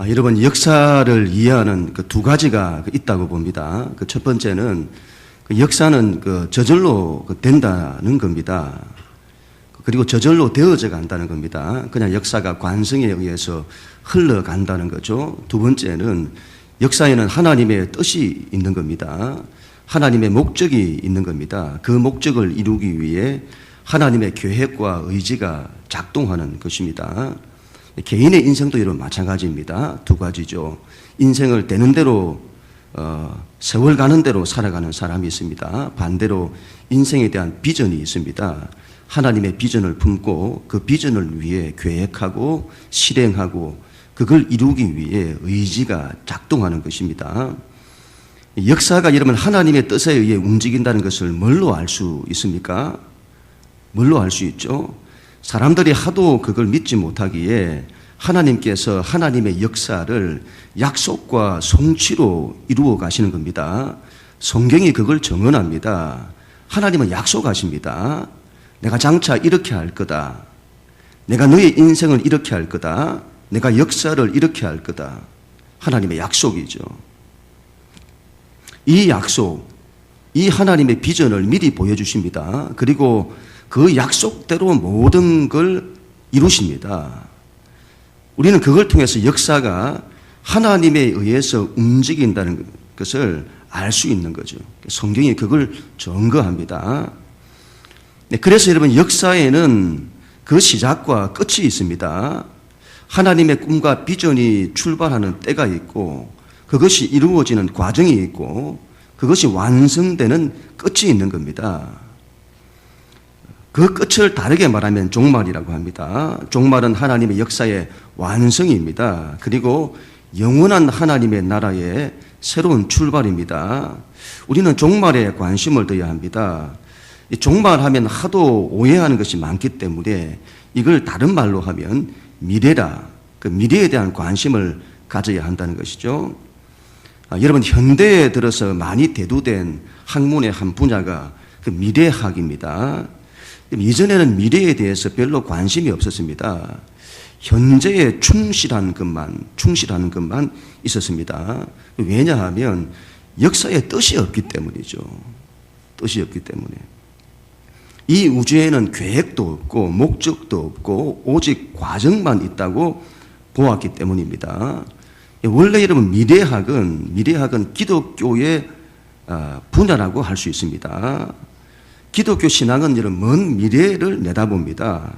여러분, 역사를 이해하는 그 두 가지가 있다고 봅니다. 그 첫 번째는 그 역사는 그 저절로 된다는 겁니다. 그리고 저절로 되어져 간다는 겁니다. 그냥 역사가 관성에 의해서 흘러간다는 거죠. 두 번째는 역사에는 하나님의 뜻이 있는 겁니다. 하나님의 목적이 있는 겁니다. 그 목적을 이루기 위해 하나님의 계획과 의지가 작동하는 것입니다. 개인의 인생도 여러분 마찬가지입니다. 두 가지죠. 인생을 되는 대로 세월 가는 대로 살아가는 사람이 있습니다. 반대로 인생에 대한 비전이 있습니다. 하나님의 비전을 품고 그 비전을 위해 계획하고 실행하고 그걸 이루기 위해 의지가 작동하는 것입니다. 역사가 여러분 하나님의 뜻에 의해 움직인다는 것을 뭘로 알 수 있습니까? 뭘로 알 수 있죠? 사람들이 하도 그걸 믿지 못하기에 하나님께서 하나님의 역사를 약속과 성취로 이루어 가시는 겁니다. 성경이 그걸 증언합니다. 하나님은 약속하십니다. 내가 장차 이렇게 할 거다. 내가 너의 인생을 이렇게 할 거다. 내가 역사를 이렇게 할 거다. 하나님의 약속이죠. 이 약속, 이 하나님의 비전을 미리 보여주십니다. 그리고 그 약속대로 모든 걸 이루십니다. 우리는 그걸 통해서 역사가 하나님에 의해서 움직인다는 것을 알 수 있는 거죠. 성경이 그걸 증거합니다. 그래서 여러분 역사에는 그 시작과 끝이 있습니다. 하나님의 꿈과 비전이 출발하는 때가 있고 그것이 이루어지는 과정이 있고 그것이 완성되는 끝이 있는 겁니다. 그 끝을 다르게 말하면 종말이라고 합니다. 종말은 하나님의 역사의 완성입니다. 그리고 영원한 하나님의 나라의 새로운 출발입니다. 우리는 종말에 관심을 둬야 합니다. 종말하면 하도 오해하는 것이 많기 때문에 이걸 다른 말로 하면 미래라, 그 미래에 대한 관심을 가져야 한다는 것이죠. 여러분 현대에 들어서 많이 대두된 학문의 한 분야가 그 미래학입니다. 이전에는 미래에 대해서 별로 관심이 없었습니다. 현재에 충실하는 것만 있었습니다. 왜냐하면 역사에 뜻이 없기 때문이죠. 뜻이 없기 때문에. 이 우주에는 계획도 없고 목적도 없고 오직 과정만 있다고 보았기 때문입니다. 원래 여러분 미래학은 기독교의 분야라고 할 수 있습니다. 기독교 신앙은 여러분 먼 미래를 내다봅니다.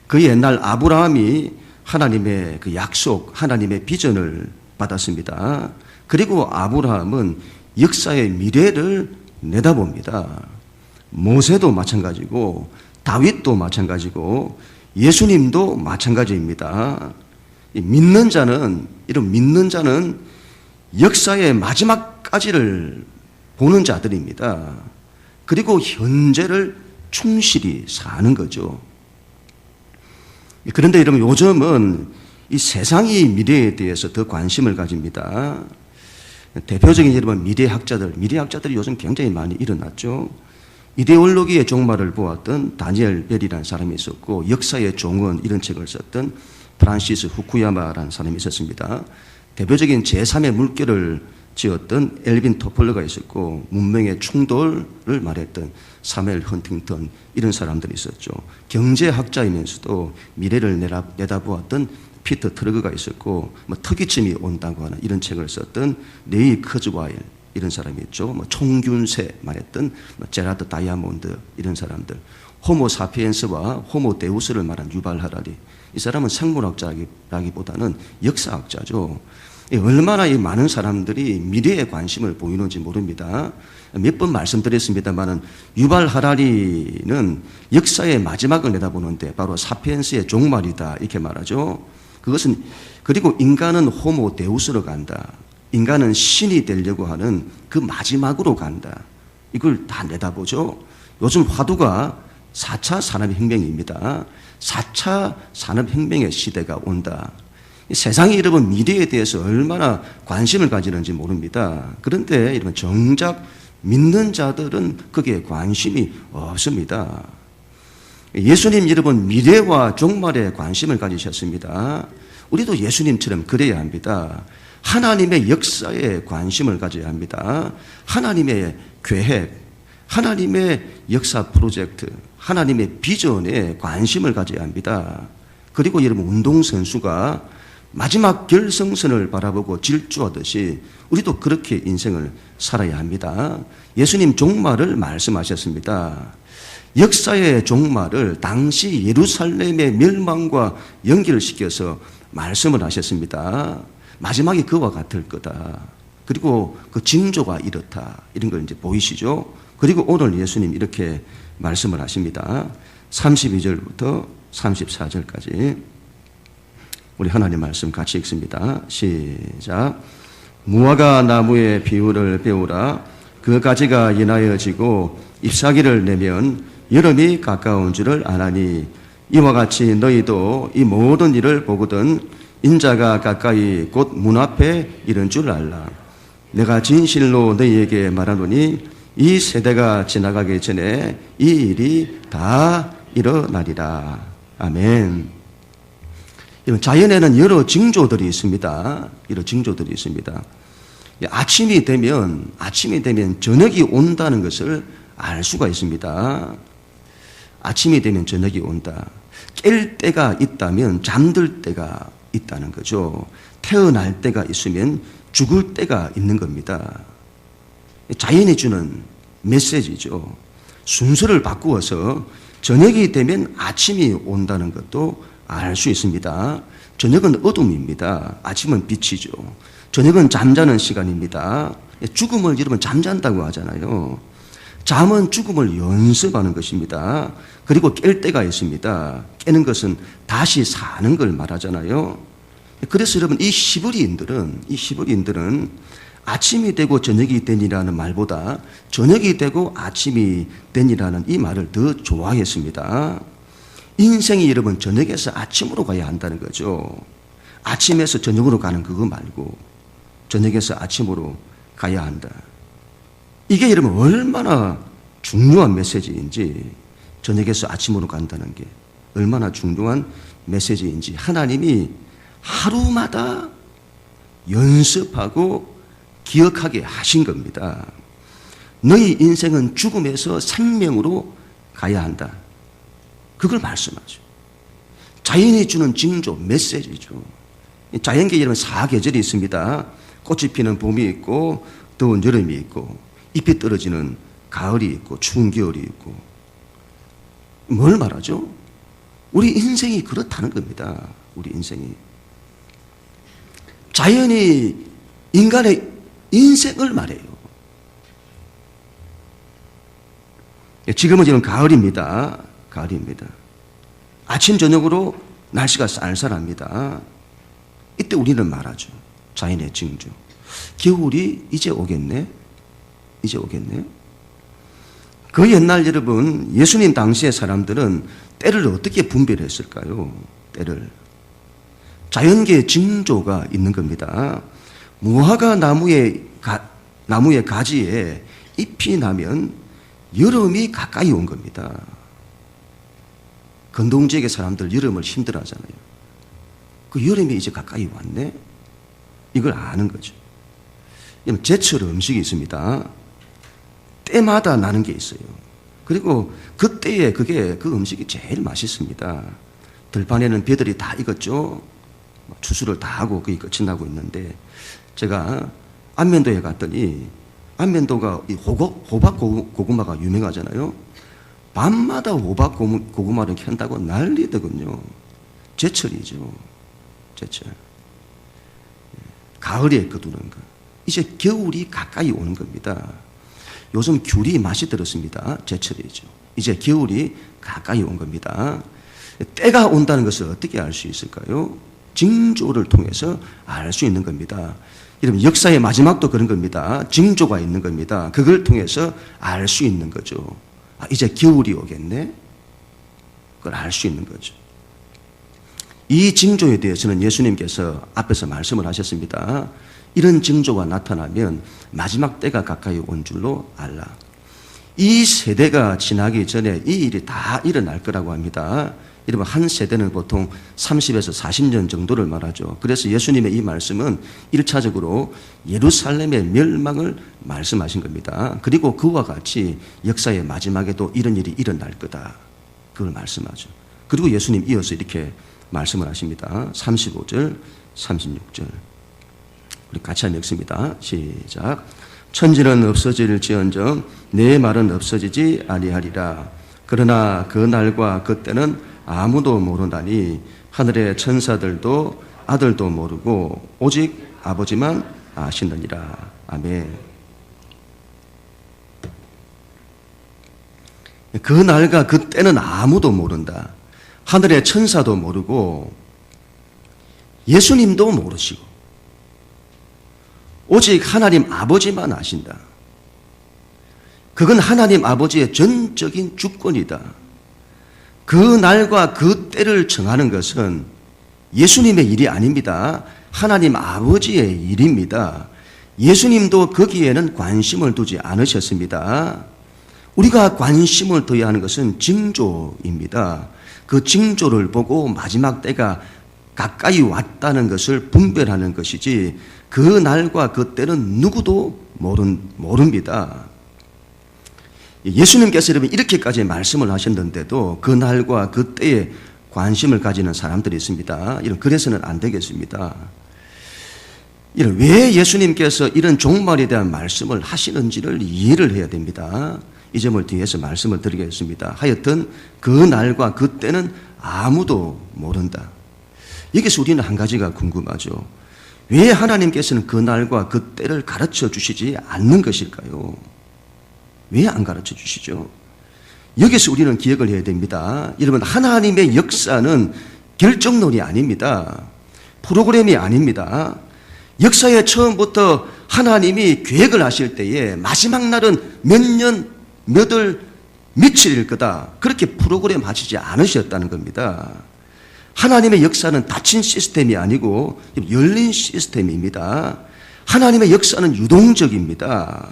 그 옛날 아브라함이 하나님의 그 약속, 하나님의 비전을 받았습니다. 그리고 아브라함은 역사의 미래를 내다봅니다. 모세도 마찬가지고 다윗도 마찬가지고 예수님도 마찬가지입니다. 믿는 자는 역사의 마지막까지를 보는 자들입니다. 그리고 현재를 충실히 사는 거죠. 그런데 여러분 요즘은 이 세상이 미래에 대해서 더 관심을 가집니다. 대표적인 여러분 미래학자들이 요즘 굉장히 많이 일어났죠. 이데올로기의 종말을 보았던 다니엘 벨이라는 사람이 있었고 역사의 종언 이런 책을 썼던 프란시스 후쿠야마라는 사람이 있었습니다. 대표적인 제3의 물결을 지었던 엘빈 토플러가 있었고 문명의 충돌을 말했던 사무엘 헌팅턴 이런 사람들이 있었죠. 경제학자이면서도 미래를 내다보았던 피터 트러그가 있었고 특이점이 온다고 하는 이런 책을 썼던 레이 커즈와일 이런 사람이 있죠. 총균세 말했던 제라드 다이아몬드 이런 사람들. 호모 사피엔스와 호모 데우스를 말한 유발 하라리. 이 사람은 생물학자라기보다는 역사학자죠. 얼마나 이 많은 사람들이 미래에 관심을 보이는지 모릅니다. 몇 번 말씀드렸습니다만은 유발 하라리는 역사의 마지막을 내다보는데 바로 사피엔스의 종말이다 이렇게 말하죠. 그것은 그리고 인간은 호모 데우스로 간다. 인간은 신이 되려고 하는 그 마지막으로 간다. 이걸 다 내다보죠. 요즘 화두가 4차 산업혁명입니다. 4차 산업혁명의 시대가 온다. 세상이 여러분 미래에 대해서 얼마나 관심을 가지는지 모릅니다. 그런데 여러분 정작 믿는 자들은 거기에 관심이 없습니다. 예수님 여러분 미래와 종말에 관심을 가지셨습니다. 우리도 예수님처럼 그래야 합니다. 하나님의 역사에 관심을 가져야 합니다. 하나님의 계획, 하나님의 역사 프로젝트, 하나님의 비전에 관심을 가져야 합니다. 그리고 여러분, 운동선수가 마지막 결승선을 바라보고 질주하듯이 우리도 그렇게 인생을 살아야 합니다. 예수님 종말을 말씀하셨습니다. 역사의 종말을 당시 예루살렘의 멸망과 연결시켜서 말씀을 하셨습니다. 마지막이 그와 같을 거다. 그리고 그 징조가 이렇다. 이런 걸 이제 보이시죠? 그리고 오늘 예수님 이렇게 말씀을 하십니다. 32절부터 34절까지 우리 하나님 말씀 같이 읽습니다. 시작. 무화과 나무의 비유를 배우라. 그 가지가 인하여 지고 잎사귀를 내면 여름이 가까운 줄을 아나니 이와 같이 너희도 이 모든 일을 보거든 인자가 가까이 곧 문 앞에 이른 줄 알라. 내가 진실로 너희에게 말하노니 이 세대가 지나가기 전에 이 일이 다 일어나리라. 아멘. 자연에는 여러 징조들이 있습니다. 여러 징조들이 있습니다. 아침이 되면 저녁이 온다는 것을 알 수가 있습니다. 아침이 되면 저녁이 온다. 깰 때가 있다면 잠들 때가 있다는 거죠. 태어날 때가 있으면 죽을 때가 있는 겁니다. 자연이 주는 메시지죠. 순서를 바꾸어서 저녁이 되면 아침이 온다는 것도 알 수 있습니다. 저녁은 어둠입니다. 아침은 빛이죠. 저녁은 잠자는 시간입니다. 죽음을 여러분 잠잔다고 하잖아요. 잠은 죽음을 연습하는 것입니다. 그리고 깰 때가 있습니다. 깨는 것은 다시 사는 걸 말하잖아요. 그래서 여러분 이 시브리인들은 아침이 되고 저녁이 되니라는 말보다 저녁이 되고 아침이 되니라는 이 말을 더 좋아했습니다. 인생이 여러분 저녁에서 아침으로 가야 한다는 거죠. 아침에서 저녁으로 가는 그거 말고 저녁에서 아침으로 가야 한다. 이게 여러분 얼마나 중요한 메시지인지, 저녁에서 아침으로 간다는 게 얼마나 중요한 메시지인지 하나님이 하루마다 연습하고 기억하게 하신 겁니다. 너희 인생은 죽음에서 생명으로 가야 한다. 그걸 말씀하죠. 자연이 주는 징조, 메시지죠. 자연계에 여러분 4계절이 있습니다. 꽃이 피는 봄이 있고 더운 여름이 있고 잎이 떨어지는 가을이 있고 추운 겨울이 있고. 뭘 말하죠? 우리 인생이 그렇다는 겁니다. 우리 인생이. 자연이 인간의 인생을 말해요. 지금은 가을입니다. 가을입니다. 아침 저녁으로 날씨가 쌀쌀합니다. 이때 우리는 말하죠. 자연의 징조. 겨울이 이제 오겠네. 이제 오겠네. 그 옛날 여러분 예수님 당시의 사람들은 때를 어떻게 분별했을까요? 때를. 자연계의 징조가 있는 겁니다. 무화과 나무의 가지에 잎이 나면 여름이 가까이 온 겁니다. 건동지역의 사람들 여름을 힘들어하잖아요. 그 여름이 이제 가까이 왔네? 이걸 아는 거죠. 제철 음식이 있습니다. 때마다 나는 게 있어요. 그리고 그때에 그 음식이 제일 맛있습니다. 들판에는 배들이 다 익었죠. 추수를 다 하고 그게 끝이 나고 있는데, 제가 안면도에 갔더니 안면도가 호박 고구마가 유명하잖아요. 밤마다 호박 고구마를 캔다고 난리더군요. 제철이죠. 제철. 가을에 거두는 거. 이제 겨울이 가까이 오는 겁니다. 요즘 귤이 맛이 들었습니다. 제철이죠. 이제 겨울이 가까이 온 겁니다. 때가 온다는 것을 어떻게 알 수 있을까요? 징조를 통해서 알 수 있는 겁니다. 여러분 역사의 마지막도 그런 겁니다. 징조가 있는 겁니다. 그걸 통해서 알 수 있는 거죠. 이제 겨울이 오겠네? 그걸 알 수 있는 거죠. 이 징조에 대해서는 예수님께서 앞에서 말씀을 하셨습니다. 이런 징조가 나타나면 마지막 때가 가까이 온 줄로 알라. 이 세대가 지나기 전에 이 일이 다 일어날 거라고 합니다. 여러분 한 세대는 보통 30에서 40년 정도를 말하죠. 그래서 예수님의 이 말씀은 1차적으로 예루살렘의 멸망을 말씀하신 겁니다. 그리고 그와 같이 역사의 마지막에도 이런 일이 일어날 거다. 그걸 말씀하죠. 그리고 예수님 이어서 이렇게 말씀을 하십니다. 35절, 36절. 우리 같이 한번 읽습니다. 시작. 천지는 없어질지언정 내 말은 없어지지 아니하리라. 그러나 그 날과 그 때는 아무도 모르나니 하늘의 천사들도 아들도 모르고 오직 아버지만 아시느니라. 아멘. 그 날과 그 때는 아무도 모른다. 하늘의 천사도 모르고 예수님도 모르시고 오직 하나님 아버지만 아신다. 그건 하나님 아버지의 전적인 주권이다. 그 날과 그 때를 정하는 것은 예수님의 일이 아닙니다. 하나님 아버지의 일입니다. 예수님도 거기에는 관심을 두지 않으셨습니다. 우리가 관심을 둬야 하는 것은 징조입니다. 그 징조를 보고 마지막 때가 가까이 왔다는 것을 분별하는 것이지 그 날과 그 때는 누구도 모릅니다. 예수님께서 여러분 이렇게까지 말씀을 하셨는데도 그 날과 그 때에 관심을 가지는 사람들이 있습니다. 그래서는 안 되겠습니다. 왜 예수님께서 이런 종말에 대한 말씀을 하시는지를 이해를 해야 됩니다. 이 점을 뒤에서 말씀을 드리겠습니다. 하여튼 그 날과 그 때는 아무도 모른다. 여기서 우리는 한 가지가 궁금하죠. 왜 하나님께서는 그 날과 그 때를 가르쳐 주시지 않는 것일까요? 왜 안 가르쳐 주시죠? 여기서 우리는 기억을 해야 됩니다. 여러분, 하나님의 역사는 결정론이 아닙니다. 프로그램이 아닙니다. 역사의 처음부터 하나님이 계획을 하실 때에 마지막 날은 몇 년, 몇 월, 며칠일 거다. 그렇게 프로그램 하시지 않으셨다는 겁니다. 하나님의 역사는 닫힌 시스템이 아니고 열린 시스템입니다. 하나님의 역사는 유동적입니다.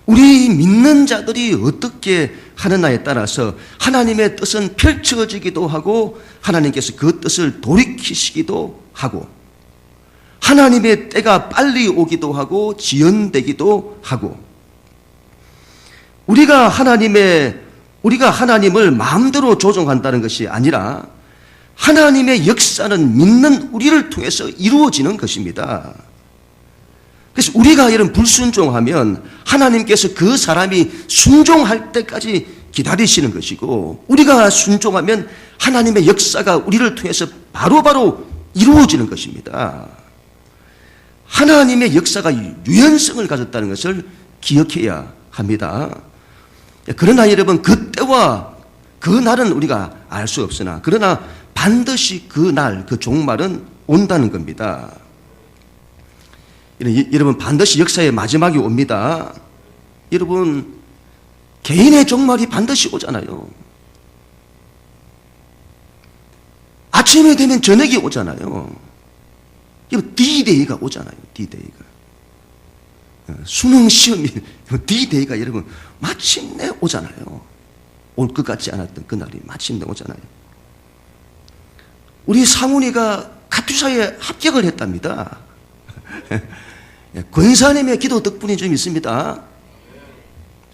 우리 믿는 자들이 어떻게 하느냐에 따라서 하나님의 뜻은 펼쳐지기도 하고 하나님께서 그 뜻을 돌이키시기도 하고 하나님의 때가 빨리 오기도 하고 지연되기도 하고 우리가 하나님을 마음대로 조종한다는 것이 아니라 하나님의 역사는 믿는 우리를 통해서 이루어지는 것입니다. 그래서 우리가 이런 불순종하면 하나님께서 그 사람이 순종할 때까지 기다리시는 것이고 우리가 순종하면 하나님의 역사가 우리를 통해서 바로바로 이루어지는 것입니다. 하나님의 역사가 유연성을 가졌다는 것을 기억해야 합니다. 그러나 여러분 그 때와 그 날은 우리가 알 수 없으나 그러나 반드시 그 날, 그 종말은 온다는 겁니다. 여러분 반드시 역사의 마지막이 옵니다. 여러분 개인의 종말이 반드시 오잖아요. 아침이 되면 저녁이 오잖아요. D-Day가 오잖아요. D-Day가. 수능 시험이 D-Day가 여러분 마침내 오잖아요. 올 것 같지 않았던 그날이 마침내 오잖아요. 우리 상훈이가 카투사에 합격을 했답니다. 권사님의 기도 덕분이 좀 있습니다.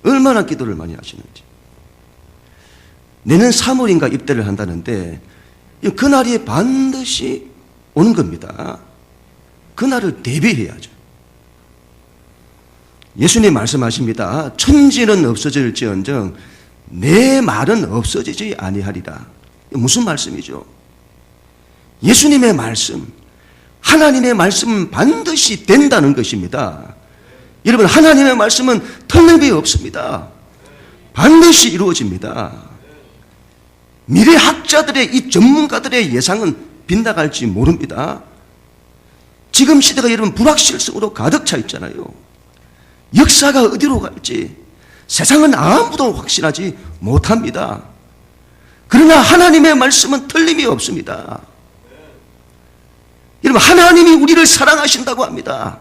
얼마나 기도를 많이 하시는지. 내년 3월인가 입대를 한다는데 그날이 반드시 오는 겁니다. 그날을 대비해야죠. 예수님 말씀하십니다. 천지는 없어질지언정 내 말은 없어지지 아니하리라. 무슨 말씀이죠? 예수님의 말씀, 하나님의 말씀은 반드시 된다는 것입니다. 여러분 하나님의 말씀은 틀림이 없습니다. 반드시 이루어집니다. 미래학자들의 이 전문가들의 예상은 빗나갈지 모릅니다. 지금 시대가 여러분 불확실성으로 가득 차 있잖아요. 역사가 어디로 갈지 세상은 아무도 확신하지 못합니다. 그러나 하나님의 말씀은 틀림이 없습니다. 여러분 하나님이 우리를 사랑하신다고 합니다.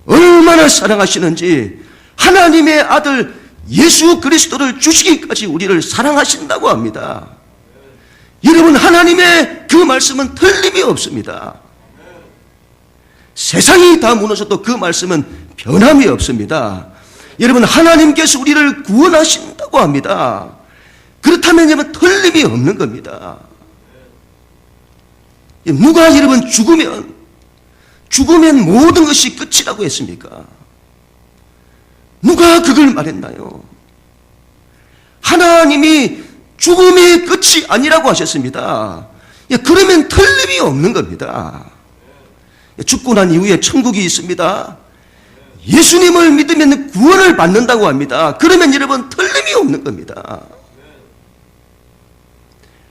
얼마나 사랑하시는지 하나님의 아들 예수 그리스도를 주시기까지 우리를 사랑하신다고 합니다. 여러분, 하나님의 그 말씀은 틀림이 없습니다. 세상이 다 무너져도 그 말씀은 변함이 없습니다. 여러분, 하나님께서 우리를 구원하신다고 합니다. 그렇다면 여러분, 틀림이 없는 겁니다. 누가 여러분 죽으면 모든 것이 끝이라고 했습니까? 누가 그걸 말했나요? 하나님이 죽음의 끝이 아니라고 하셨습니다. 그러면 틀림이 없는 겁니다. 죽고 난 이후에 천국이 있습니다. 예수님을 믿으면 구원을 받는다고 합니다. 그러면 여러분, 틀림이 없는 겁니다.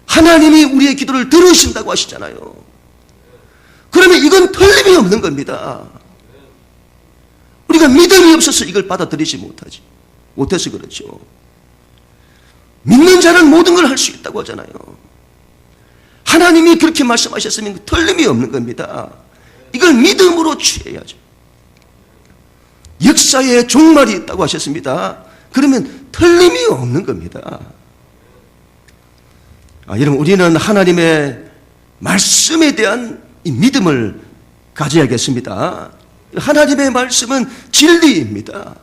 하나님이 우리의 기도를 들으신다고 하시잖아요. 그러면 이건 틀림이 없는 겁니다. 우리가 믿음이 없어서 이걸 받아들이지 못해서 그렇죠. 믿는 자는 모든 걸 할 수 있다고 하잖아요. 하나님이 그렇게 말씀하셨으면 틀림이 없는 겁니다. 이걸 믿음으로 취해야죠. 역사에 종말이 있다고 하셨습니다. 그러면 틀림이 없는 겁니다. 여러분, 우리는 하나님의 말씀에 대한 이 믿음을 가져야겠습니다. 하나님의 말씀은 진리입니다.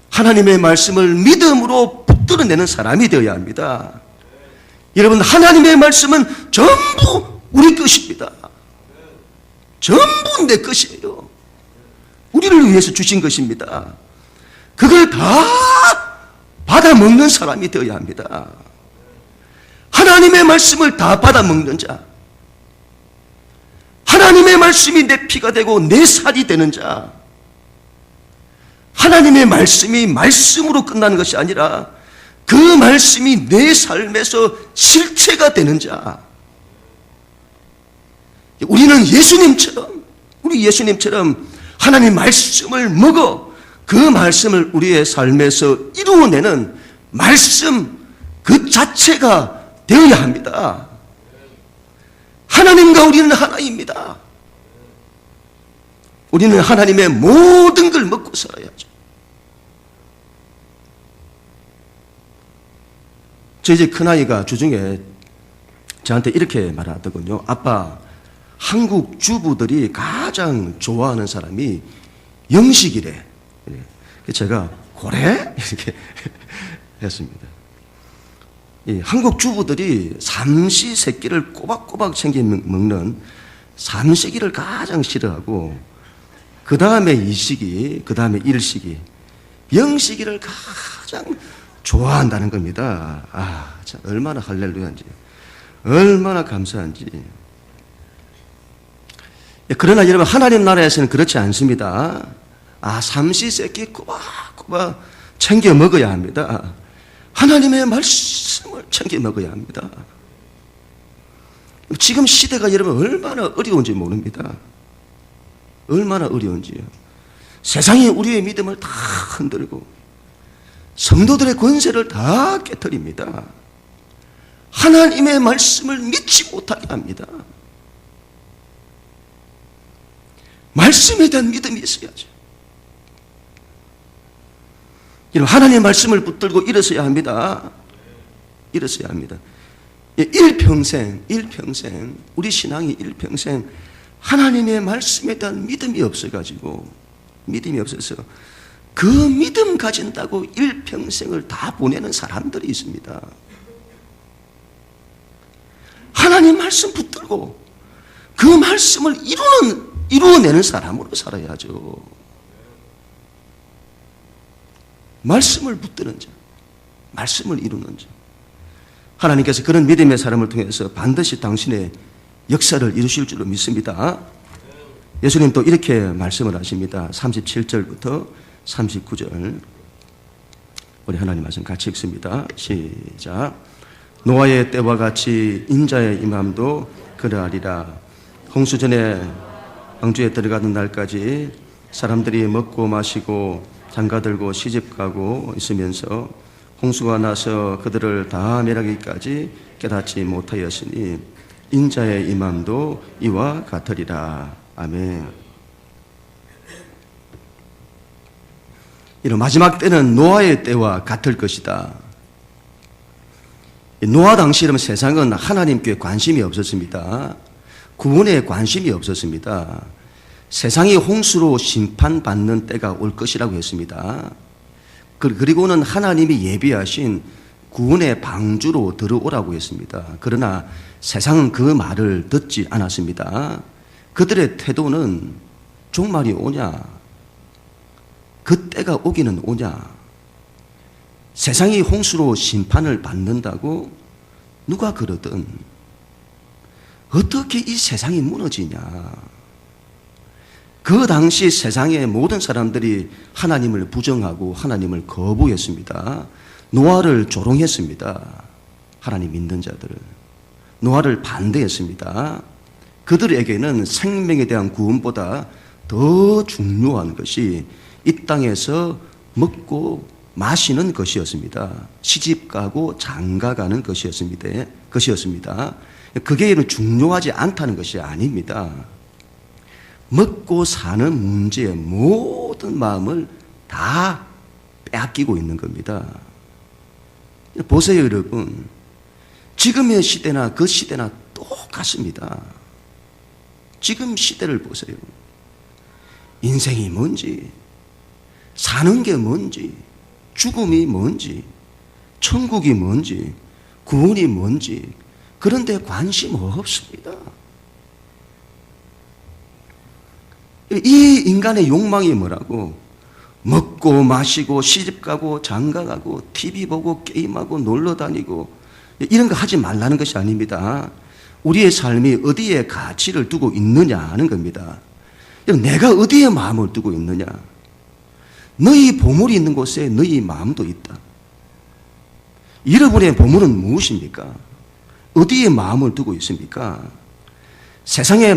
하나님의 말씀을 믿음으로 붙들어내는 사람이 되어야 합니다. 여러분, 하나님의 말씀은 전부 우리 것입니다. 전부 내 것이에요. 우리를 위해서 주신 것입니다. 그걸 다 받아먹는 사람이 되어야 합니다. 하나님의 말씀을 다 받아먹는 자, 하나님의 말씀이 내 피가 되고 내 살이 되는 자, 하나님의 말씀이 말씀으로 끝나는 것이 아니라 그 말씀이 내 삶에서 실체가 되는 자, 우리 예수님처럼 하나님의 말씀을 먹어 그 말씀을 우리의 삶에서 이루어내는 말씀 그 자체가 되어야 합니다. 하나님과 우리는 하나입니다. 우리는 하나님의 모든 걸 먹고 살아야죠. 저희 집 큰아이가 주중에 저한테 이렇게 말하더군요. 아빠, 한국 주부들이 가장 좋아하는 사람이 영식이래. 제가 그래? 이렇게 했습니다. 한국 주부들이 삼시세끼를 꼬박꼬박 챙겨 먹는 삼시기를 가장 싫어하고, 그 다음에 이시기, 그 다음에 일시기, 영시기를 가장 좋아한다는 겁니다. 참 얼마나 할렐루야인지, 얼마나 감사한지. 그러나 여러분, 하나님 나라에서는 그렇지 않습니다. 삼시세끼 꼬박꼬박 챙겨 먹어야 합니다. 하나님의 말씀을 챙겨 먹어야 합니다. 지금 시대가 여러분 얼마나 어려운지 모릅니다. 얼마나 어려운지요. 세상이 우리의 믿음을 다 흔들고 성도들의 권세를 다 깨트립니다. 하나님의 말씀을 믿지 못하게 합니다. 말씀에 대한 믿음이 있어야죠. 하나님의 말씀을 붙들고 일어서야 합니다. 일어서야 합니다. 일평생 우리 신앙이 일평생 하나님의 말씀에 대한 믿음이 없어서 그 믿음 가진다고 일평생을 다 보내는 사람들이 있습니다. 하나님 말씀 붙들고 그 말씀을 이루어내는 사람으로 살아야죠. 말씀을 붙드는 자, 말씀을 이루는 자. 하나님께서 그런 믿음의 사람을 통해서 반드시 당신의 역사를 이루실 줄로 믿습니다. 예수님 또 이렇게 말씀을 하십니다. 37절부터 39절. 우리 하나님 말씀 같이 읽습니다. 시작. 노아의 때와 같이 인자의 임함도 그러하리라. 홍수전에 방주에 들어가는 날까지 사람들이 먹고 마시고 장가들고 시집가고 있으면서 홍수가 나서 그들을 다 멸하기까지 깨닫지 못하였으니 인자의 임함도 이와 같으리라. 아멘. 이런 마지막 때는 노아의 때와 같을 것이다. 노아 당시에는 세상은 하나님께 관심이 없었습니다. 구원에 관심이 없었습니다. 세상이 홍수로 심판받는 때가 올 것이라고 했습니다. 그리고는 하나님이 예비하신 구원의 방주로 들어오라고 했습니다. 그러나 세상은 그 말을 듣지 않았습니다. 그들의 태도는 종말이 오냐? 그 때가 오기는 오냐? 세상이 홍수로 심판을 받는다고 누가 그러든 어떻게 이 세상이 무너지냐? 그 당시 세상의 모든 사람들이 하나님을 부정하고 하나님을 거부했습니다. 노아를 조롱했습니다. 하나님 믿는 자들을. 노아를 반대했습니다. 그들에게는 생명에 대한 구원보다 더 중요한 것이 이 땅에서 먹고 마시는 것이었습니다. 시집가고 장가가는 것이었습니다. 그게 중요하지 않다는 것이 아닙니다. 먹고 사는 문제에 모든 마음을 다 빼앗기고 있는 겁니다. 보세요, 여러분. 지금의 시대나 그 시대나 똑같습니다. 지금 시대를 보세요. 인생이 뭔지, 사는 게 뭔지, 죽음이 뭔지, 천국이 뭔지, 구원이 뭔지, 그런데 관심 없습니다. 이 인간의 욕망이 뭐라고? 먹고 마시고 시집가고 장가가고 TV 보고 게임하고 놀러다니고 이런 거 하지 말라는 것이 아닙니다. 우리의 삶이 어디에 가치를 두고 있느냐 하는 겁니다. 내가 어디에 마음을 두고 있느냐? 너희 보물이 있는 곳에 너희 마음도 있다. 여러분의 보물은 무엇입니까? 어디에 마음을 두고 있습니까? 세상에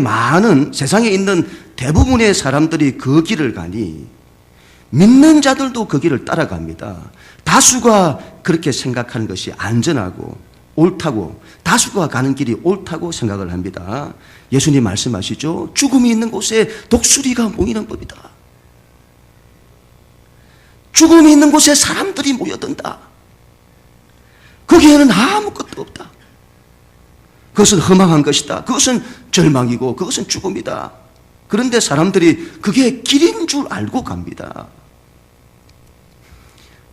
있는 대부분의 사람들이 그 길을 가니 믿는 자들도 그 길을 따라갑니다. 다수가 그렇게 생각하는 것이 안전하고 옳다고, 다수가 가는 길이 옳다고 생각을 합니다. 예수님 말씀하시죠. 죽음이 있는 곳에 독수리가 모이는 법이다. 죽음이 있는 곳에 사람들이 모여든다. 거기에는 아무것도 없다. 그것은 허망한 것이다. 그것은 절망이고 그것은 죽음이다. 그런데 사람들이 그게 길인 줄 알고 갑니다.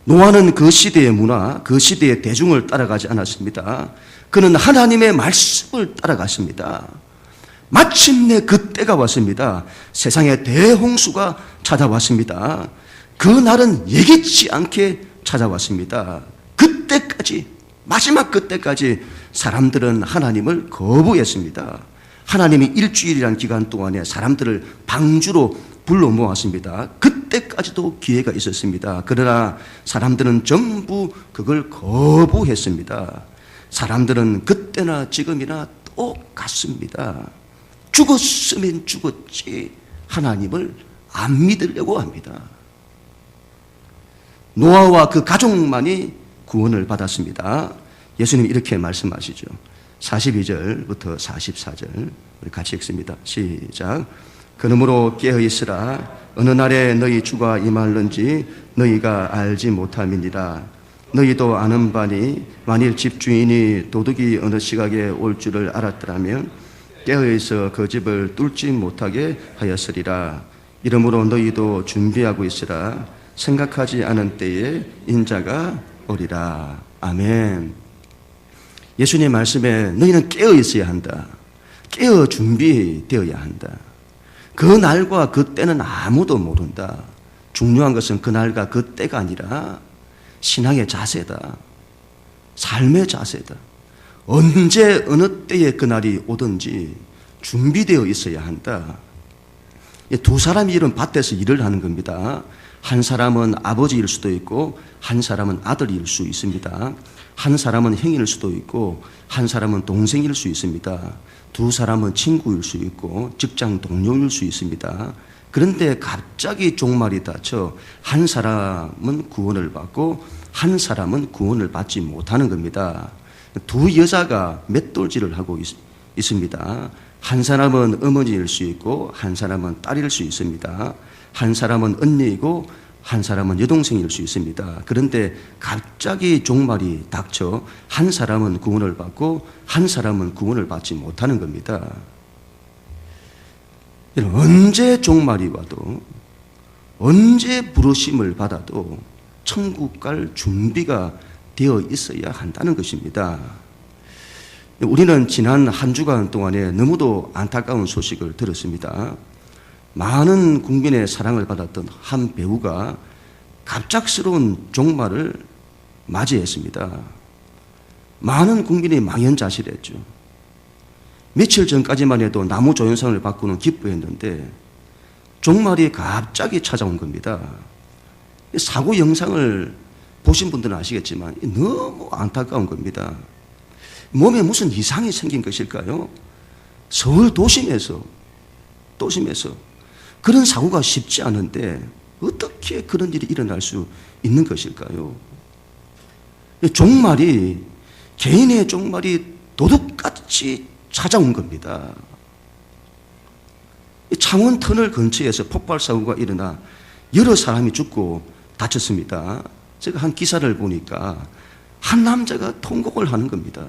노아는 그 시대의 문화, 그 시대의 대중을 따라가지 않았습니다. 그는 하나님의 말씀을 따라갔습니다. 마침내 그 때가 왔습니다. 세상에 대홍수가 찾아왔습니다. 그 날은 예기치 않게 찾아왔습니다. 그때까지, 마지막 그때까지 사람들은 하나님을 거부했습니다. 하나님이 일주일이라는 기간 동안에 사람들을 방주로 불러 모았습니다. 그때까지도 기회가 있었습니다. 그러나 사람들은 전부 그걸 거부했습니다. 사람들은 그때나 지금이나 똑같습니다. 죽었으면 죽었지 하나님을 안 믿으려고 합니다. 노아와 그 가족만이 구원을 받았습니다. 예수님 이렇게 말씀하시죠. 42절부터 44절 우리 같이 읽습니다. 시작. 그러므로 깨어있으라. 어느 날에 너희 주가 임할는지 너희가 알지 못함이니라. 너희도 아는 바니 만일 집주인이 도둑이 어느 시각에 올 줄을 알았더라면 깨어있어 그 집을 뚫지 못하게 하였으리라. 이러므로 너희도 준비하고 있으라. 생각하지 않은 때에 인자가 오리라. 아멘. 예수님 말씀에 너희는 깨어 있어야 한다. 깨어 준비되어야 한다. 그 날과 그 때는 아무도 모른다. 중요한 것은 그 날과 그 때가 아니라 신앙의 자세다. 삶의 자세다. 언제 어느 때에 그 날이 오든지 준비되어 있어야 한다. 두 사람이 이런 밭에서 일을 하는 겁니다. 한 사람은 아버지일 수도 있고 한 사람은 아들일 수 있습니다. 한 사람은 형일 수도 있고 한 사람은 동생일 수 있습니다. 두 사람은 친구일 수 있고 직장 동료일 수 있습니다. 그런데 갑자기 종말이 닥쳐 한 사람은 구원을 받고 한 사람은 구원을 받지 못하는 겁니다. 두 여자가 맷돌질을 하고 있습니다. 한 사람은 어머니일 수 있고 한 사람은 딸일 수 있습니다. 한 사람은 언니이고 한 사람은 여동생일 수 있습니다. 그런데 갑자기 종말이 닥쳐 한 사람은 구원을 받고 한 사람은 구원을 받지 못하는 겁니다. 언제 종말이 와도 언제 부르심을 받아도 천국 갈 준비가 되어 있어야 한다는 것입니다. 우리는 지난 한 주간 동안에 너무도 안타까운 소식을 들었습니다. 많은 국민의 사랑을 받았던 한 배우가 갑작스러운 종말을 맞이했습니다. 많은 국민이 망연자실했죠. 며칠 전까지만 해도 나무 조연상을 받고는 기뻐했는데 종말이 갑자기 찾아온 겁니다. 사고 영상을 보신 분들은 아시겠지만 너무 안타까운 겁니다. 몸에 무슨 이상이 생긴 것일까요? 서울 도심에서 그런 사고가 쉽지 않은데 어떻게 그런 일이 일어날 수 있는 것일까요? 종말이, 개인의 종말이 도둑같이 찾아온 겁니다. 창원 터널 근처에서 폭발 사고가 일어나 여러 사람이 죽고 다쳤습니다. 제가 한 기사를 보니까 한 남자가 통곡을 하는 겁니다.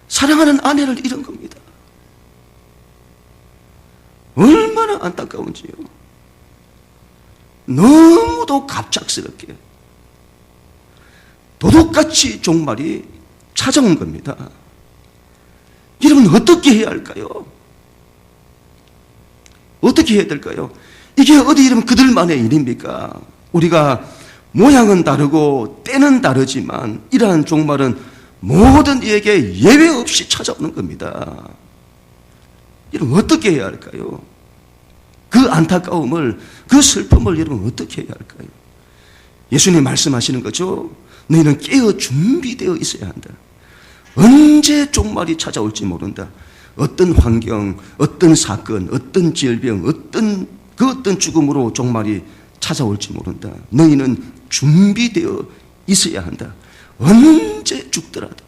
사랑하는 아내를 잃은 겁니다. 얼마나 안타까운지요. 너무도 갑작스럽게 도둑같이 종말이 찾아온 겁니다. 여러분 어떻게 해야 할까요? 어떻게 해야 될까요? 이게 어디 이러면 그들만의 일입니까? 우리가 모양은 다르고 때는 다르지만 이러한 종말은 모든 이에게 예외 없이 찾아오는 겁니다. 여러분 어떻게 해야 할까요? 그 안타까움을, 그 슬픔을 여러분 어떻게 해야 할까요? 예수님 말씀하시는 거죠. 너희는 깨어 준비되어 있어야 한다. 언제 종말이 찾아올지 모른다. 어떤 환경, 어떤 사건, 어떤 질병, 어떤 죽음으로 종말이 찾아올지 모른다. 너희는 준비되어 있어야 한다. 언제 죽더라도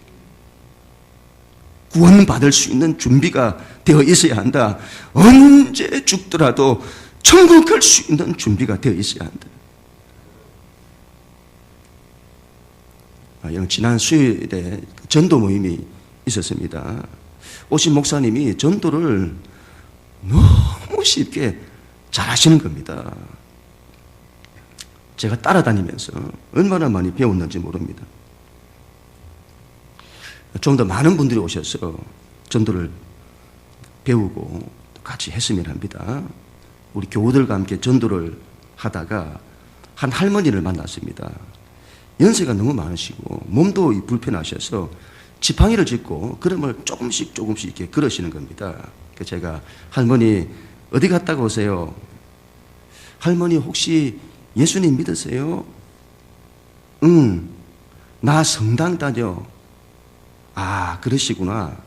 구원받을 수 있는 준비가 되어 있어야 한다. 언제 죽더라도 천국 갈 수 있는 준비가 되어 있어야 한다. 지난 수요일에 전도 모임이 있었습니다. 오신 목사님이 전도를 너무 쉽게 잘하시는 겁니다. 제가 따라다니면서 얼마나 많이 배웠는지 모릅니다. 좀 더 많은 분들이 오셔서 전도를 배우고 같이 했으면 합니다. 우리 교우들과 함께 전도를 하다가 한 할머니를 만났습니다. 연세가 너무 많으시고 몸도 불편하셔서 지팡이를 짚고 걸음을 조금씩 이렇게 걸으시는 겁니다. 그래서 제가 할머니 어디 갔다가 오세요? 할머니 혹시 예수님 믿으세요? 응, 나 성당 다녀. 아, 그러시구나.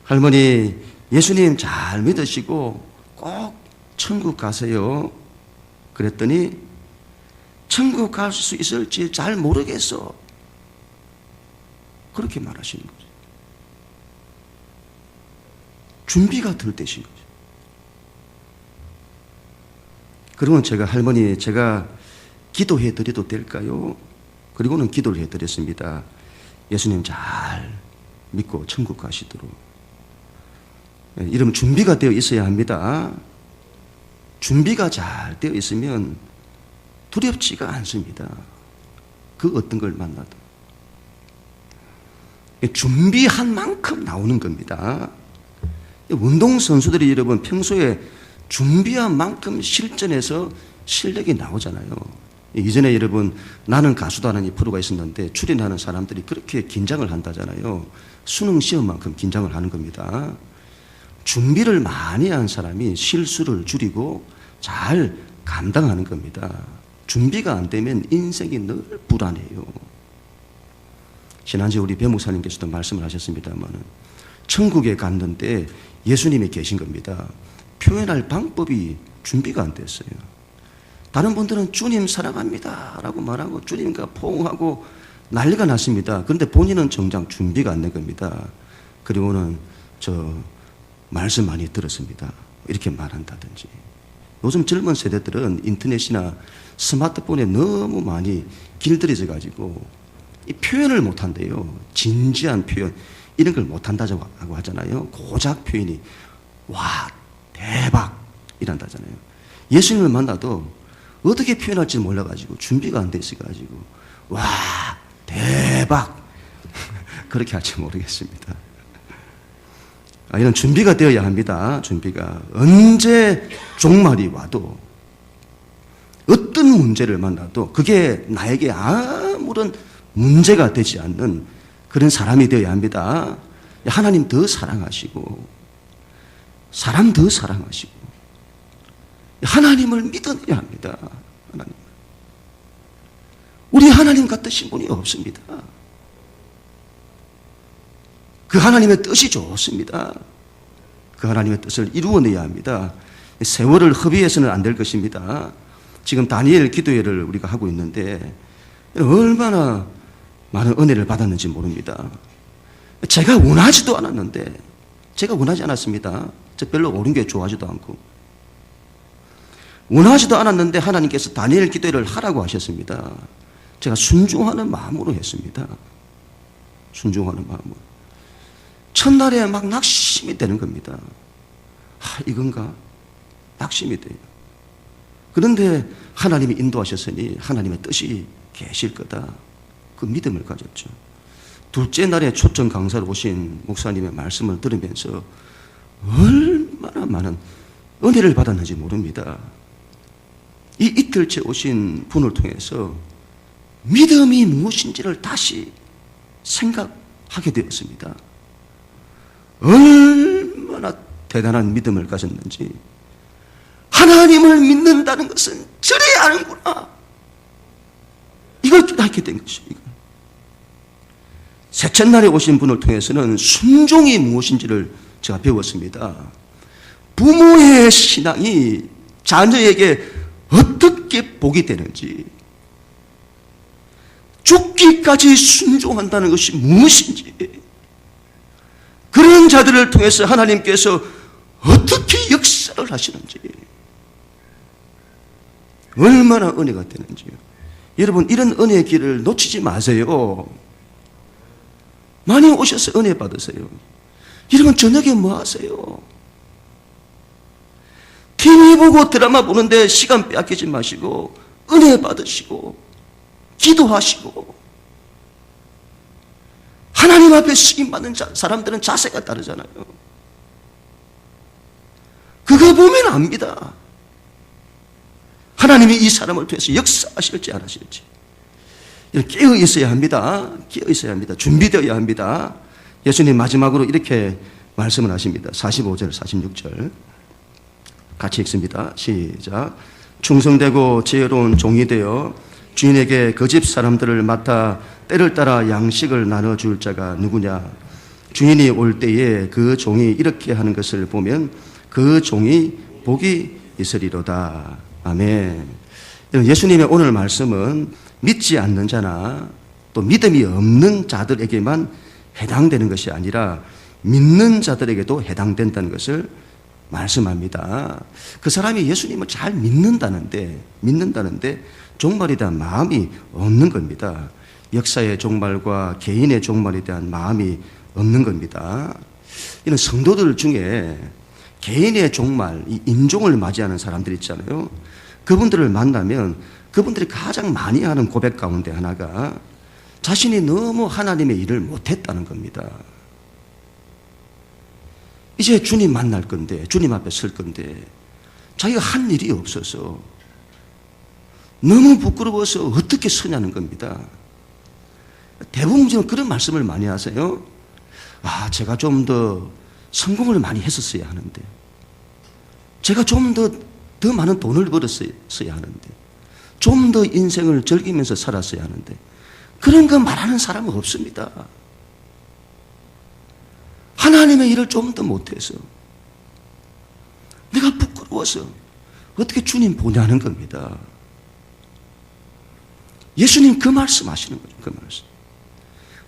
할머니 예수님 잘 믿으시고 꼭 천국 가세요. 그랬더니 천국 갈 수 있을지 잘 모르겠어. 그렇게 말하시는 거죠. 준비가 덜 되신 거죠. 그러면 제가 할머니 제가 기도해 드려도 될까요? 그리고는 기도를 해 드렸습니다. 예수님 잘 믿고 천국 가시도록. 이러면 준비가 되어 있어야 합니다. 준비가 잘 되어 있으면 두렵지가 않습니다. 그 어떤 걸 만나도. 준비한 만큼 나오는 겁니다. 운동선수들이 여러분 평소에 준비한 만큼 실전에서 실력이 나오잖아요. 이전에 여러분 나는 가수다라는 이 프로가 있었는데 출연하는 사람들이 그렇게 긴장을 한다잖아요. 수능 시험만큼 긴장을 하는 겁니다. 준비를 많이 한 사람이 실수를 줄이고 잘 감당하는 겁니다. 준비가 안 되면 인생이 늘 불안해요. 지난주에 우리 배 목사님께서도 말씀을 하셨습니다만 천국에 갔는데 예수님이 계신 겁니다. 표현할 방법이 준비가 안 됐어요. 다른 분들은 주님 사랑합니다 라고 말하고 주님과 포옹하고 난리가 났습니다. 그런데 본인은 정작 준비가 안 된 겁니다. 그리고는 저 말씀 많이 들었습니다. 이렇게 말한다든지 요즘 젊은 세대들은 인터넷이나 스마트폰에 너무 많이 길들여져 가지고 이 표현을 못한대요. 진지한 표현 이런 걸 못한다고 하잖아요. 고작 표현이 와 대박 이란다잖아요. 예수님을 만나도 어떻게 표현할지 몰라가지고 준비가 안 돼 있어가지고 와 대박 그렇게 할지 모르겠습니다. 이런 준비가 되어야 합니다. 준비가 언제 종말이 와도 어떤 문제를 만나도 그게 나에게 아무런 문제가 되지 않는 그런 사람이 되어야 합니다. 하나님 더 사랑하시고 사람 더 사랑하시고 하나님을 믿어내야 합니다. 하나님. 우리 하나님 같으신 분이 없습니다. 그 하나님의 뜻이 좋습니다. 그 하나님의 뜻을 이루어내야 합니다. 세월을 허비해서는 안 될 것입니다. 지금 다니엘 기도회를 우리가 하고 있는데 얼마나 많은 은혜를 받았는지 모릅니다. 제가 원하지도 않았는데 제가 원하지 않았습니다. 저 별로 옳은 게 좋아하지도 않고 원하지도 않았는데 하나님께서 다니엘 기도회를 하라고 하셨습니다. 제가 순종하는 마음으로 했습니다. 순종하는 마음으로. 첫날에 막 낙심이 되는 겁니다. 이건가? 낙심이 돼요. 그런데 하나님이 인도하셨으니 하나님의 뜻이 계실 거다. 그 믿음을 가졌죠. 둘째 날에 초청 강사로 오신 목사님의 말씀을 들으면서 얼마나 많은 은혜를 받았는지 모릅니다. 이 이틀째 오신 분을 통해서 믿음이 무엇인지를 다시 생각하게 되었습니다. 얼마나 대단한 믿음을 가졌는지 하나님을 믿는다는 것은 저래야 하는구나 이걸 깨닫게 된 것입니다. 셋째 날에 오신 분을 통해서는 순종이 무엇인지를 제가 배웠습니다. 부모의 신앙이 자녀에게 어떻게 복이 되는지 죽기까지 순종한다는 것이 무엇인지 그런 자들을 통해서 하나님께서 어떻게 역사를 하시는지 얼마나 은혜가 되는지요. 여러분 이런 은혜의 길을 놓치지 마세요. 많이 오셔서 은혜 받으세요. 여러분 저녁에 뭐 하세요? TV 보고 드라마 보는데 시간 빼앗기지 마시고 은혜 받으시고 기도하시고 하나님 앞에 쓰임받는 사람들은 자세가 다르잖아요. 그거 보면 압니다. 하나님이 이 사람을 통해서 역사하실지 안 하실지. 깨어 있어야 합니다. 깨어 있어야 합니다. 준비되어야 합니다. 예수님 마지막으로 이렇게 말씀을 하십니다. 45절, 46절. 같이 읽습니다. 시작. 충성되고 지혜로운 종이 되어 주인에게 그 집 사람들을 맡아 때를 따라 양식을 나눠줄 자가 누구냐. 주인이 올 때에 그 종이 이렇게 하는 것을 보면 그 종이 복이 있으리로다. 아멘. 예수님의 오늘 말씀은 믿지 않는 자나 또 믿음이 없는 자들에게만 해당되는 것이 아니라 믿는 자들에게도 해당된다는 것을 말씀합니다. 그 사람이 예수님을 잘 믿는다는데 종말에 대한 마음이 없는 겁니다. 역사의 종말과 개인의 종말에 대한 마음이 없는 겁니다. 이런 성도들 중에 개인의 종말, 이 임종을 맞이하는 사람들 있잖아요. 그분들을 만나면 그분들이 가장 많이 하는 고백 가운데 하나가 자신이 너무 하나님의 일을 못했다는 겁니다. 이제 주님 만날 건데, 주님 앞에 설 건데 자기가 한 일이 없어서 너무 부끄러워서 어떻게 서냐는 겁니다. 대부분 지금 그런 말씀을 많이 하세요. 제가 좀 더 성공을 많이 했었어야 하는데, 제가 좀 더 많은 돈을 벌었어야 하는데, 좀 더 인생을 즐기면서 살았어야 하는데, 그런 거 말하는 사람은 없습니다. 하나님의 일을 좀 더 못해서 내가 부끄러워서 어떻게 주님 보냐는 겁니다. 예수님 그 말씀 하시는 거죠. 그 말씀.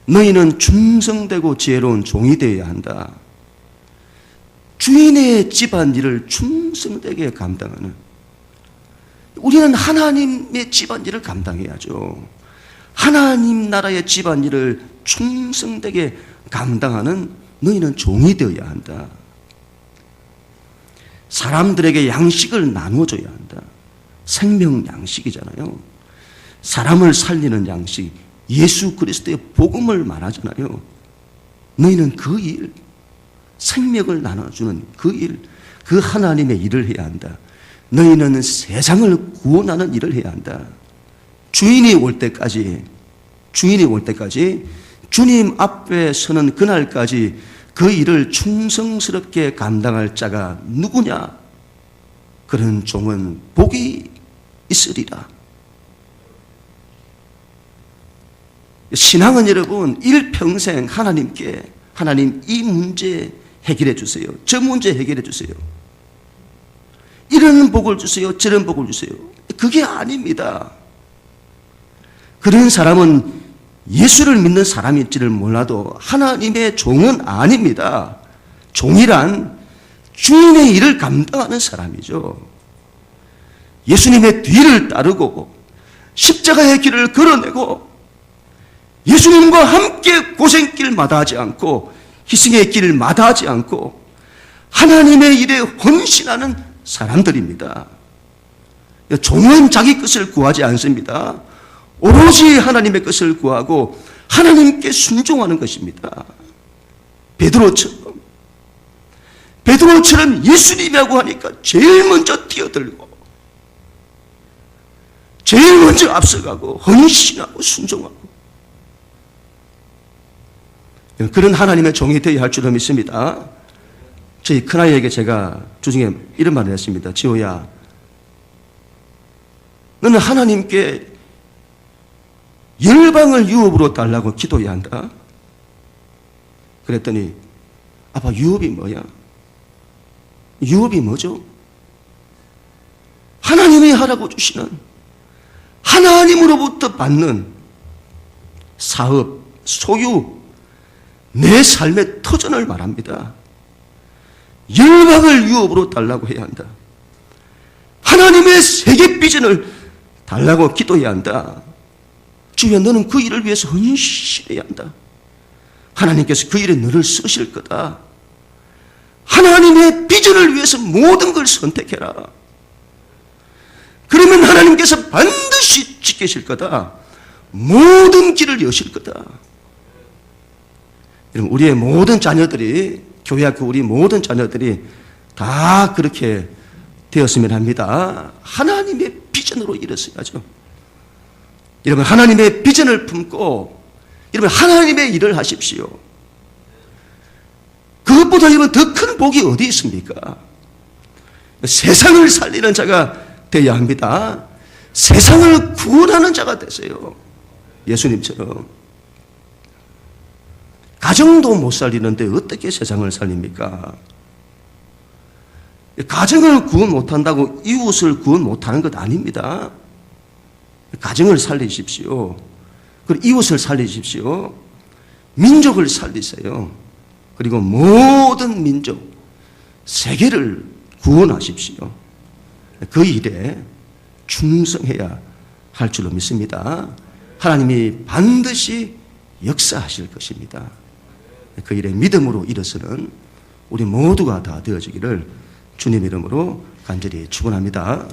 너희는 충성되고 지혜로운 종이 되어야 한다. 주인의 집안 일을 충성되게 감당하는 우리는 하나님의 집안일을 감당해야죠. 하나님 나라의 집안일을 충성되게 감당하는 너희는 종이 되어야 한다. 사람들에게 양식을 나눠줘야 한다. 생명 양식이잖아요. 사람을 살리는 양식, 예수 그리스도의 복음을 말하잖아요. 너희는 그 일, 생명을 나눠주는 그 일, 그 하나님의 일을 해야 한다. 너희는 세상을 구원하는 일을 해야 한다. 주인이 올 때까지 주님 앞에 서는 그날까지 그 일을 충성스럽게 감당할 자가 누구냐? 그런 종은 복이 있으리라. 신앙은 여러분 일평생 하나님께 하나님 이 문제 해결해 주세요. 저 문제 해결해 주세요. 이런 복을 주세요. 저런 복을 주세요. 그게 아닙니다. 그런 사람은 예수를 믿는 사람일지를 몰라도 하나님의 종은 아닙니다. 종이란 주인의 일을 감당하는 사람이죠. 예수님의 뒤를 따르고 십자가의 길을 걸어내고 예수님과 함께 고생길 마다하지 않고 희생의 길을 마다하지 않고 하나님의 일에 헌신하는 사람들입니다. 종은 자기 것을 구하지 않습니다. 오로지 하나님의 것을 구하고 하나님께 순종하는 것입니다. 베드로처럼 예수님이라고 하니까 제일 먼저 뛰어들고 제일 먼저 앞서가고 헌신하고 순종하고 그런 하나님의 종이 되어야 할 줄로 믿습니다. 저희 큰아이에게 제가 주중에 이런 말을 했습니다. 지호야, 너는 하나님께 열방을 유업으로 달라고 기도해야 한다. 그랬더니 아빠, 유업이 뭐야? 유업이 뭐죠? 하나님이 하라고 주시는 하나님으로부터 받는 사업, 소유, 내 삶의 터전을 말합니다. 열방을 유업으로 달라고 해야 한다. 하나님의 세계 비전을 달라고 기도해야 한다. 주여, 너는 그 일을 위해서 헌신해야 한다. 하나님께서 그 일에 너를 쓰실 거다. 하나님의 비전을 위해서 모든 걸 선택해라. 그러면 하나님께서 반드시 지키실 거다. 모든 길을 여실 거다. 여러분, 우리의 모든 자녀들이, 교회 학교 우리 모든 자녀들이 다 그렇게 되었으면 합니다. 하나님의 비전으로 일어서야죠. 여러분, 하나님의 비전을 품고 여러분 하나님의 일을 하십시오. 그것보다 여러분 더 큰 복이 어디 있습니까? 세상을 살리는 자가 되어야 합니다. 세상을 구원하는 자가 되세요. 예수님처럼. 가정도 못 살리는데 어떻게 세상을 살립니까? 가정을 구원 못한다고 이웃을 구원 못하는 것 아닙니다. 가정을 살리십시오. 그리고 이웃을 살리십시오. 민족을 살리세요. 그리고 모든 민족, 세계를 구원하십시오. 그 일에 충성해야 할 줄로 믿습니다. 하나님이 반드시 역사하실 것입니다. 그 일에 믿음으로 일어서는 우리 모두가 다 되어지기를 주님 이름으로 간절히 축원합니다.